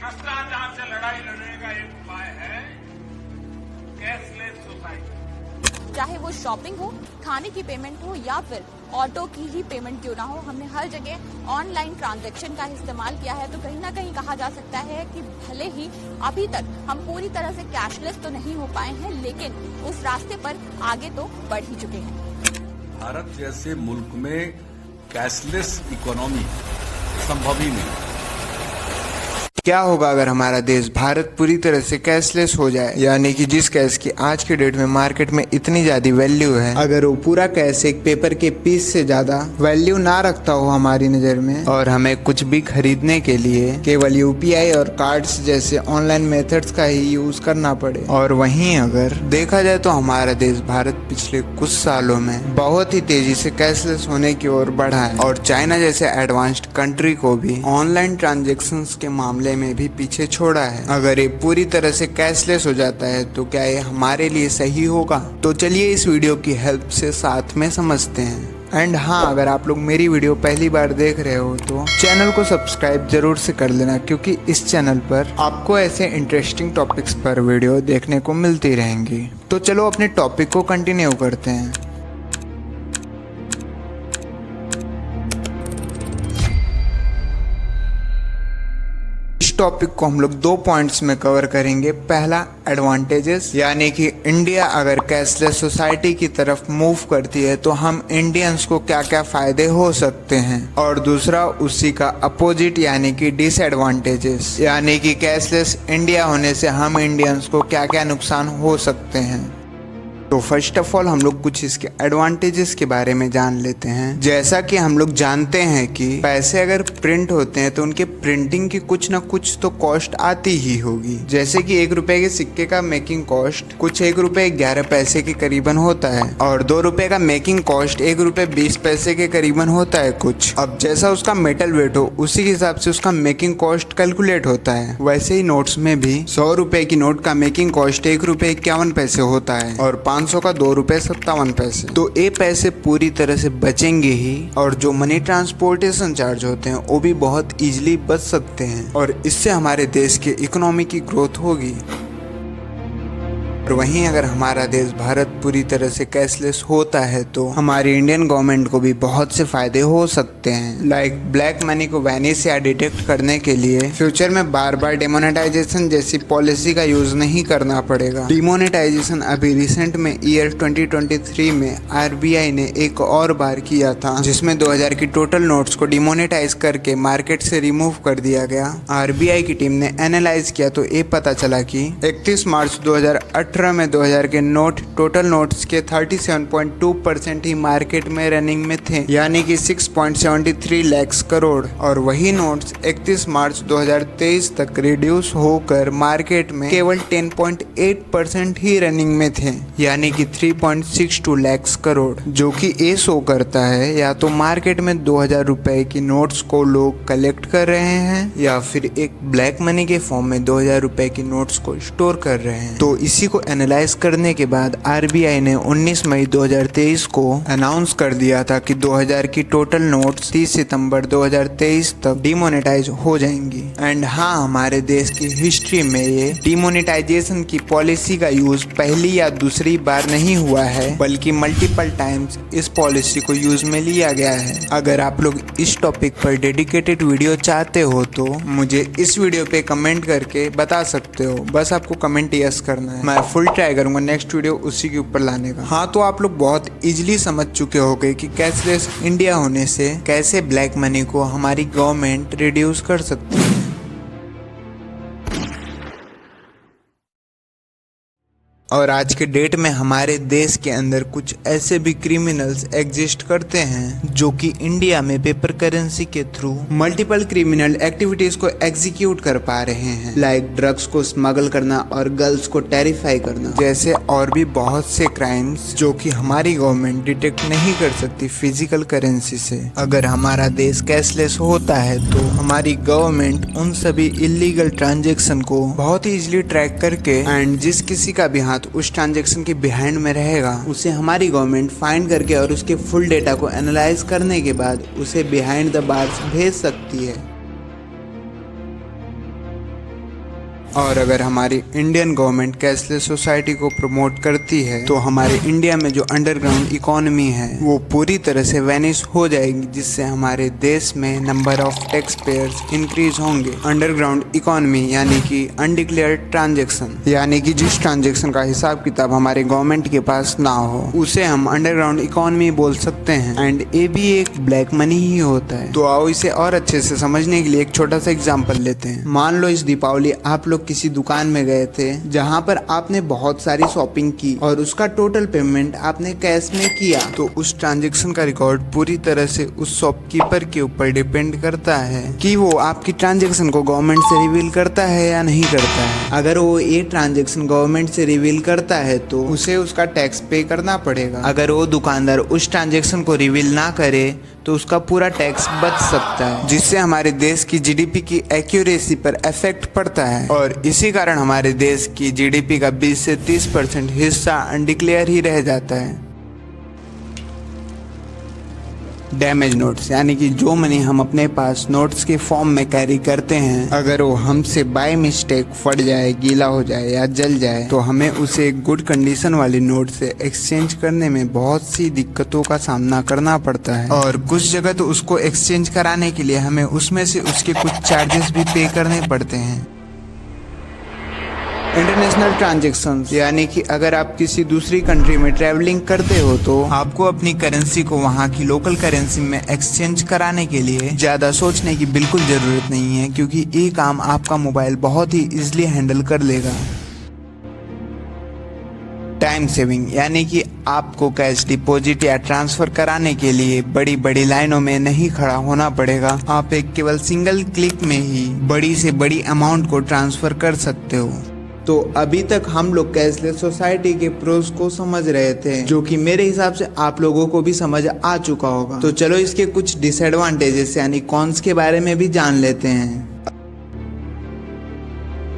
भ्रष्टाचार से लड़ाई लड़ने का एक उपाय है कैशलेस सोसाइटी। चाहे वो शॉपिंग हो, खाने की पेमेंट हो या फिर ऑटो की ही पेमेंट क्यों ना हो, हमने हर जगह ऑनलाइन ट्रांजैक्शन का इस्तेमाल किया है। तो कहीं ना कहीं कहा जा सकता है कि भले ही अभी तक हम पूरी तरह से कैशलेस तो नहीं हो पाए हैं, लेकिन उस रास्ते पर आगे तो बढ़ ही चुके हैं। भारत जैसे मुल्क में कैशलेस इकोनॉमी संभव ही नहीं। क्या होगा अगर हमारा देश भारत पूरी तरह से कैशलेस हो जाए, यानी कि जिस कैश की आज के डेट में मार्केट में इतनी ज्यादा वैल्यू है, अगर वो पूरा कैश एक पेपर के पीस से ज्यादा वैल्यू ना रखता हो हमारी नजर में, और हमें कुछ भी खरीदने के लिए केवल यूपीआई और कार्ड्स जैसे ऑनलाइन मेथड्स का ही यूज करना पड़े। और वहीं अगर देखा जाए तो हमारा देश भारत पिछले कुछ सालों में बहुत ही तेजी से कैशलेस होने की ओर बढ़ा है, और चाइना जैसे एडवांस्ड कंट्री को भी ऑनलाइन ट्रांजेक्शन के मामले में भी पीछे छोड़ा है। अगर ये पूरी तरह से कैशलेस हो जाता है तो क्या ये हमारे लिए सही होगा? तो चलिए इस वीडियो की हेल्प से साथ में समझते हैं। एंड हाँ, अगर आप लोग मेरी वीडियो पहली बार देख रहे हो तो चैनल को सब्सक्राइब जरूर से कर लेना, क्योंकि इस चैनल पर आपको ऐसे इंटरेस्टिंग टॉपिक्स पर वीडियो देखने को मिलती रहेंगी। तो चलो अपने टॉपिक को कंटिन्यू करते हैं। टॉपिक को हम लोग 2 पॉइंट्स में कवर करेंगे। पहला, एडवांटेजेस, यानी कि इंडिया अगर कैशलेस सोसाइटी की तरफ मूव करती है तो हम इंडियंस को क्या क्या फायदे हो सकते हैं, और दूसरा उसी का अपोजिट यानी कि डिसएडवांटेजेस, यानी कि कैशलेस इंडिया होने से हम इंडियंस को क्या क्या नुकसान हो सकते हैं। तो फर्स्ट ऑफ ऑल हम लोग कुछ इसके एडवांटेजेस के बारे में जान लेते हैं। जैसा कि हम लोग जानते हैं कि पैसे अगर प्रिंट होते हैं तो उनके प्रिंटिंग की कुछ ना कुछ तो कॉस्ट आती ही होगी। जैसे कि 1 रुपए के सिक्के का मेकिंग कॉस्ट कुछ 1 रुपए 11 पैसे के करीबन होता है, और 2 रुपए का मेकिंग कॉस्ट 1 रुपए 20 पैसे के करीबन होता है कुछ। अब जैसा उसका मेटल वेट हो उसी के हिसाब से उसका मेकिंग कॉस्ट कैलकुलेट होता है। वैसे ही नोट्स में भी 100 रुपए की नोट का मेकिंग कॉस्ट 1 रुपए 51 पैसे होता है, और 500 का 2 रुपए 57 पैसे। तो ये पैसे पूरी तरह से बचेंगे ही, और जो मनी ट्रांसपोर्टेशन चार्ज होते हैं वो भी बहुत इजीली बच सकते हैं, और इससे हमारे देश के इकोनॉमी की ग्रोथ होगी। और वहीं अगर हमारा देश भारत पूरी तरह से कैशलेस होता है तो हमारी इंडियन गवर्नमेंट को भी बहुत से फायदे हो सकते हैं। लाइक ब्लैक मनी को वैनिश या डिटेक्ट करने के लिए फ्यूचर में बार बार डिमोनेटाइजेशन जैसी पॉलिसी का यूज नहीं करना पड़ेगा। डिमोनेटाइजेशन अभी रिसेंट में ईयर 2023 में आरबीआई ने एक और बार किया था, जिसमें 2000 की टोटल नोट्स को डिमोनेटाइज करके मार्केट से रिमूव कर दिया गया। आरबीआई की टीम ने एनालाइज किया तो ये पता चला कि 31 मार्च 2018 में 2000 के नोट टोटल नोट्स के 37.2% ही मार्केट में रनिंग में थे, यानी कि 6.73 लाख करोड़। और वही नोट्स 31 मार्च 2023 तक रिड्यूस होकर मार्केट में केवल 10.8% ही रनिंग में थे, यानी कि 3.62 लाख करोड़। जो कि ये शो करता है या तो मार्केट में 2000 रुपए की नोट्स को लोग कलेक्ट कर रहे हैं, या फिर एक ब्लैक मनी के फॉर्म में 2000 रुपए की नोट्स को स्टोर कर रहे हैं। तो इसी को एनालाइज करने के बाद आरबीआई ने 19 मई 2023 को अनाउंस कर दिया था कि 2000 की टोटल नोट्स 30 सितंबर 2023 तक डिमोनेटाइज हो जाएंगी। एंड हाँ, हमारे देश की हिस्ट्री में ये डिमोनेटाइजेशन की पॉलिसी का यूज पहली या दूसरी बार नहीं हुआ है, बल्कि मल्टीपल टाइम्स इस पॉलिसी को यूज में लिया गया है। अगर आप लोग इस टॉपिक पर डेडिकेटेड वीडियो चाहते हो तो मुझे इस वीडियो पे कमेंट करके बता सकते हो। बस आपको कमेंट यस करना है, मैं फुल ट्राई करूंगा नेक्स्ट वीडियो उसी के ऊपर लाने का। हाँ, तो आप लोग बहुत इजीली समझ चुके होंगे कि कैशलेस इंडिया होने से कैसे ब्लैक मनी को हमारी गवर्नमेंट रिड्यूस कर सकती है। और आज के डेट में हमारे देश के अंदर कुछ ऐसे भी क्रिमिनल्स एग्जिस्ट करते हैं जो कि इंडिया में पेपर करेंसी के थ्रू मल्टीपल क्रिमिनल एक्टिविटीज को एग्जीक्यूट कर पा रहे हैं, लाइक ड्रग्स को स्मगल करना और गर्ल्स को टेरिफाई करना जैसे और भी बहुत से क्राइम्स जो कि हमारी गवर्नमेंट डिटेक्ट नहीं कर सकती फिजिकल करेंसी से। अगर हमारा देश कैशलेस होता है तो हमारी गवर्नमेंट उन सभी इलीगल ट्रांजेक्शन को बहुत ही इजीली ट्रैक करके एंड जिस किसी का भी हाथ उस ट्रांजैक्शन के बिहाइंड में रहेगा उसे हमारी गवर्नमेंट फाइंड करके और उसके फुल डेटा को एनालाइज करने के बाद उसे बिहाइंड द बार्स भेज सकती है। और अगर हमारी इंडियन गवर्नमेंट कैशलेस सोसाइटी को प्रमोट करती है तो हमारे इंडिया में जो अंडरग्राउंड इकोनॉमी है वो पूरी तरह से वैनिश हो जाएगी, जिससे हमारे देश में number of tax payers increase होंगे। अंडरग्राउंड इकोनॉमी यानी कि अनडिक्लेयर्ड ट्रांजैक्शन, यानी कि जिस ट्रांजैक्शन का हिसाब किताब हमारे गवर्नमेंट के पास ना हो उसे हम अंडरग्राउंड इकोनॉमी बोल सकते हैं। एंड ये भी एक ब्लैक मनी ही होता है। तो आओ इसे और अच्छे से समझने के लिए एक छोटा सा एग्जांपल लेते हैं। मान लो इस दीपावली आप लोग किसी दुकान में गए थे जहां पर आपने बहुत सारी शॉपिंग की और उसका टोटल पेमेंट आपने कैश में किया, तो उस ट्रांजैक्शन का रिकॉर्ड पूरी तरह से उस शॉपकीपर के ऊपर डिपेंड करता है कि वो आपकी ट्रांजैक्शन को गवर्नमेंट से रिवील करता है या नहीं करता है। अगर वो ये ट्रांजैक्शन गवर्नमेंट से रिवील करता है तो उसे उसका टैक्स पे करना पड़ेगा। अगर वो दुकानदार उस ट्रांजैक्शन को रिवील ना करे तो उसका पूरा टैक्स बच सकता है, जिससे हमारे देश की जीडीपी की एक्यूरेसी पर इफेक्ट पड़ता है। और इसी कारण हमारे देश की जीडीपी का 20 से 30% हिस्सा अनडिक्लेयर ही रह जाता है। डैमेज नोट्स यानी कि जो मनी हम अपने पास नोट्स के फॉर्म में कैरी करते हैं, अगर वो हमसे बाय मिस्टेक फट जाए, गीला हो जाए या जल जाए तो हमें उसे गुड कंडीशन वाली नोट से एक्सचेंज करने में बहुत सी दिक्कतों का सामना करना पड़ता है। और कुछ जगह तो उसको एक्सचेंज कराने के लिए हमें उसमें से उसके कुछ चार्जेस भी पे करने पड़ते हैं। इंटरनेशनल ट्रांजैक्शंस यानी कि अगर आप किसी दूसरी कंट्री में ट्रैवलिंग करते हो तो आपको अपनी करेंसी को वहाँ की लोकल करेंसी में एक्सचेंज कराने के लिए ज़्यादा सोचने की बिल्कुल ज़रूरत नहीं है, क्योंकि ये काम आपका मोबाइल बहुत ही इजीली हैंडल कर लेगा। टाइम सेविंग यानी कि आपको कैश डिपॉजिट या ट्रांसफर कराने के लिए बड़ी बड़ी लाइनों में नहीं खड़ा होना पड़ेगा। आप एक केवल सिंगल क्लिक में ही बड़ी से बड़ी अमाउंट को ट्रांसफर कर सकते हो। तो अभी तक हम लोग कैशलेस सोसाइटी के प्रोस को समझ रहे थे, जो कि मेरे हिसाब से आप लोगों को भी समझ आ चुका होगा। तो चलो इसके कुछ डिसएडवांटेजेस यानी कॉन्स के बारे में भी जान लेते हैं।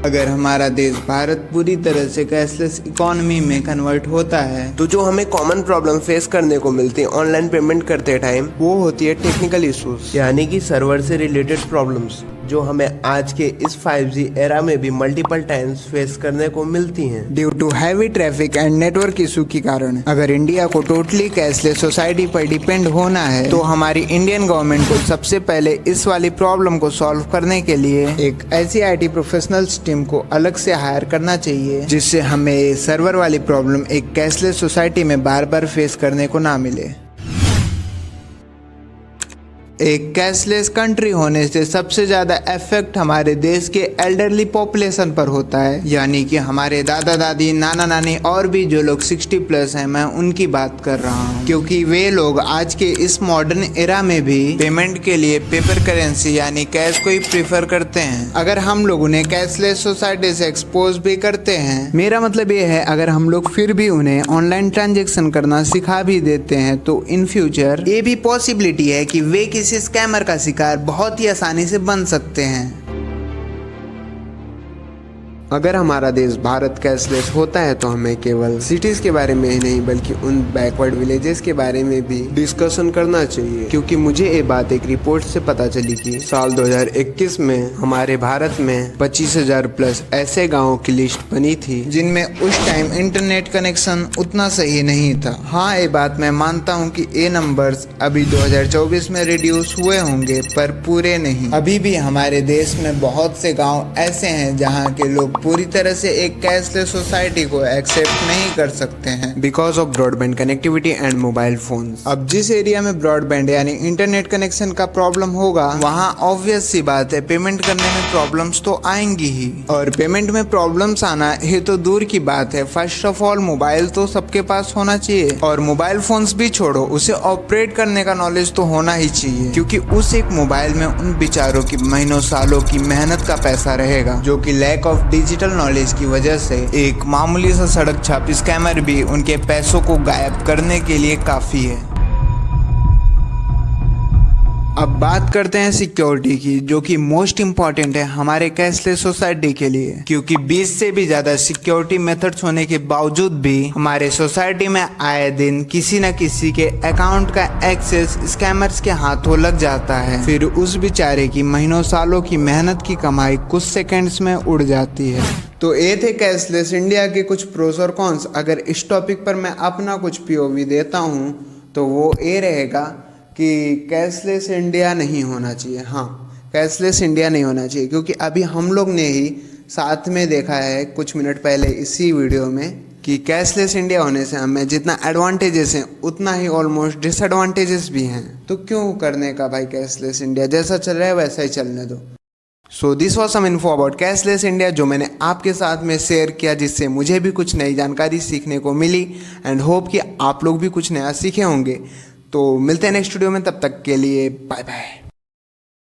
अगर हमारा देश भारत पूरी तरह से कैशलेस इकोनॉमी में कन्वर्ट होता है तो जो हमें कॉमन प्रॉब्लम फेस करने को मिलती है ऑनलाइन पेमेंट करते टाइम, वो होती है टेक्निकल इश्यूज यानी कि सर्वर से रिलेटेड प्रॉब्लम्स, जो हमें आज के इस 5G एरा में भी मल्टीपल टाइम्स फेस करने को मिलती हैं। Due to heavy traffic and network issue के कारण अगर इंडिया को टोटली कैशलेस सोसाइटी पर डिपेंड होना है तो हमारी इंडियन गवर्नमेंट को सबसे पहले इस वाली प्रॉब्लम को सॉल्व करने के लिए एक ऐसी IT प्रोफेशनल्स टीम को अलग से हायर करना चाहिए, जिससे हमें ये सर्वर वाली प्रॉब्लम एक कैशलेस सोसाइटी में बार बार फेस करने को ना मिले। एक कैशलेस कंट्री होने से सबसे ज्यादा इफेक्ट हमारे देश के एल्डरली पॉपुलेशन पर होता है, यानी कि हमारे दादा दादी, नाना नानी और भी जो लोग 60+ हैं, मैं उनकी बात कर रहा हूँ, क्योंकि वे लोग आज के इस मॉडर्न एरा में भी पेमेंट के लिए पेपर करेंसी यानी कैश को ही प्रीफर करते हैं। अगर हम लोग उन्हें कैशलेस सोसाइटी से एक्सपोज भी करते हैं, मेरा मतलब ये है अगर हम लोग फिर भी उन्हें ऑनलाइन ट्रांजेक्शन करना सिखा भी देते हैं तो इन फ्यूचर ये भी पॉसिबिलिटी है कि वे किसी स्कैमर का शिकार बहुत ही आसानी से बन सकते हैं। अगर हमारा देश भारत कैशलेस होता है तो हमें केवल सिटीज के बारे में ही नहीं बल्कि उन बैकवर्ड विलेजेस के बारे में भी डिस्कशन करना चाहिए, क्योंकि मुझे ये बात एक रिपोर्ट से पता चली कि साल 2021 में हमारे भारत में 25,000+ ऐसे गाँवों की लिस्ट बनी थी जिनमें उस टाइम इंटरनेट कनेक्शन उतना सही नहीं था। हाँ, ये बात मैं मानता हूँ कि ये नंबर्स अभी 2024 में रिड्यूस हुए होंगे, पर पूरे नहीं। अभी भी हमारे देश में बहुत से गाँव ऐसे हैं जहाँ के लोग पूरी तरह से एक कैशलेस सोसाइटी को एक्सेप्ट नहीं कर सकते हैं because of broadband connectivity and mobile phones. अब जिस एरिया में ब्रॉडबैंड यानी इंटरनेट कनेक्शन का प्रॉब्लम होगा वहाँ ऑब्वियस सी बात है पेमेंट करने में प्रॉब्लम्स तो आएंगी ही, और पेमेंट में प्रॉब्लम्स आना ये तो दूर की बात है। फर्स्ट ऑफ ऑल मोबाइल तो सबके पास होना चाहिए, और मोबाइल फोन्स भी छोड़ो, उसे ऑपरेट करने का नॉलेज तो होना ही चाहिए, क्योंकि उस एक मोबाइल में उन बेचारों की महीनों सालों की मेहनत का पैसा रहेगा, जो कि लैक ऑफ डिजिटल नॉलेज की वजह से एक मामूली सा सड़क छाप स्कैमर भी उनके पैसों को गायब करने के लिए काफी है। अब बात करते हैं सिक्योरिटी की, जो कि मोस्ट इम्पॉर्टेंट है हमारे कैशलेस सोसाइटी के लिए, क्योंकि 20 से भी ज्यादा सिक्योरिटी मेथड्स होने के बावजूद भी हमारे सोसाइटी में आए दिन किसी न किसी के अकाउंट का एक्सेस स्कैमर्स के हाथों लग जाता है। फिर उस बेचारे की महीनों सालों की मेहनत की कमाई कुछ सेकंड्स में उड़ जाती है। तो ये थे कैशलेस इंडिया के कुछ प्रोस और कॉन्स। अगर इस टॉपिक पर मैं अपना कुछ पीओवी देता हूँ तो वो ये रहेगा कि कैशलेस इंडिया नहीं होना चाहिए। हाँ, कैशलेस इंडिया नहीं होना चाहिए, क्योंकि अभी हम लोग ने ही साथ में देखा है कुछ मिनट पहले इसी वीडियो में कि कैशलेस इंडिया होने से हमें जितना एडवांटेजेस हैं उतना ही ऑलमोस्ट डिसएडवांटेजेस भी हैं। तो क्यों करने का भाई कैशलेस इंडिया, जैसा चल रहा है वैसा ही चलने दो। So this was some info about cashless India, जो मैंने आपके साथ में शेयर किया, जिससे मुझे भी कुछ नई जानकारी सीखने को मिली एंड होप कि आप लोग भी कुछ नया सीखे होंगे। तो मिलते हैं नेक्स्ट वीडियो में, तब तक के लिए बाय बाय।